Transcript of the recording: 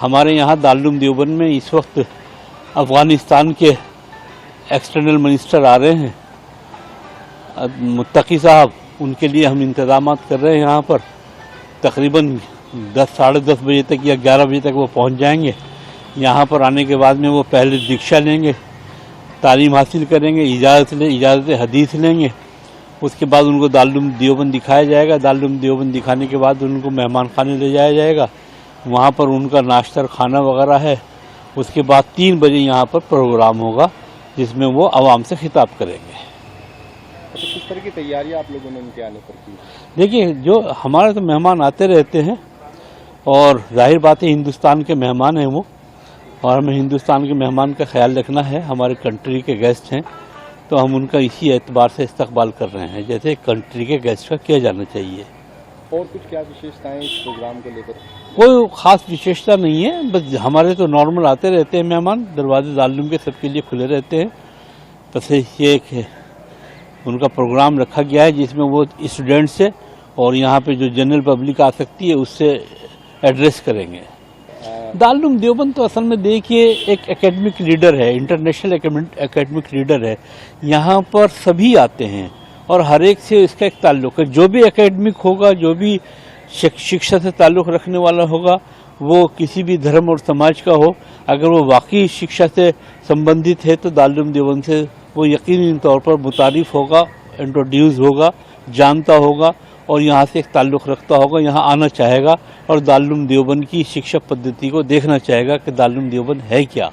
हमारे यहाँ दारुल देवबंद में इस वक्त अफ़गानिस्तान के एक्सटर्नल मिनिस्टर आ रहे हैं, मुत्तकी साहब, उनके लिए हम इंतज़ाम कर रहे हैं। यहाँ पर तकरीबन 10 साढ़े 10 बजे तक या 11 बजे तक वो पहुँच जाएंगे। यहाँ पर आने के बाद में वो पहले दीक्षा लेंगे, तालीम हासिल करेंगे, इजाज़त हदीस लेंगे। उसके बाद उनको दारुल देवबंद दिखाया जाएगा। दारुल देवबंद दिखाने के बाद उनको मेहमान खाने ले जाया जाएगा। वहाँ पर उनका नाश्ता खाना वगैरह है। उसके बाद 3 बजे यहाँ पर प्रोग्राम होगा जिसमें वो आवाम से खिताब करेंगे। तो किस तरह की तैयारियां आप लोगों ने उनके आने पर की? देखिए, जो हमारे तो मेहमान आते रहते हैं और जाहिर बात है हिंदुस्तान के मेहमान हैं वो, और हमें हिंदुस्तान के मेहमान का ख्याल रखना है। हमारे कंट्री के गेस्ट हैं तो हम उनका इसी एतबार से इस्तकबाल कर रहे हैं जैसे कंट्री के गेस्ट का किया जाना चाहिए। और कुछ क्या विशेषताएं इस प्रोग्राम को लेकर? कोई ख़ास विशेषता नहीं है, बस हमारे तो नॉर्मल आते रहते हैं मेहमान। दरवाजे दारुल के सबके लिए खुले रहते हैं। बस ये एक उनका प्रोग्राम रखा गया है जिसमें वो स्टूडेंट से और यहाँ पे जो जनरल पब्लिक आ सकती है उससे एड्रेस करेंगे। दारुल देवबंद तो असल में देखिए एक एकेडमिक लीडर है, इंटरनेशनल एकेडमिक लीडर है। यहाँ पर सभी आते हैं और हर एक से इसका एक ताल्लुक है। जो भी एकेडमिक होगा, जो भी शिक्षा से ताल्लुक़ रखने वाला होगा, वो किसी भी धर्म और समाज का हो, अगर वो वाकई शिक्षा से संबंधित है तो दारुल देवबंद से वो यकीनी तौर पर मुतारिफ होगा, इंट्रोड्यूस होगा, जानता होगा और यहाँ से एक ताल्लुक़ रखता होगा, यहाँ आना चाहेगा और दारुल देवबंद की शिक्षा पद्धति को देखना चाहेगा कि दारुल देवबंद है क्या।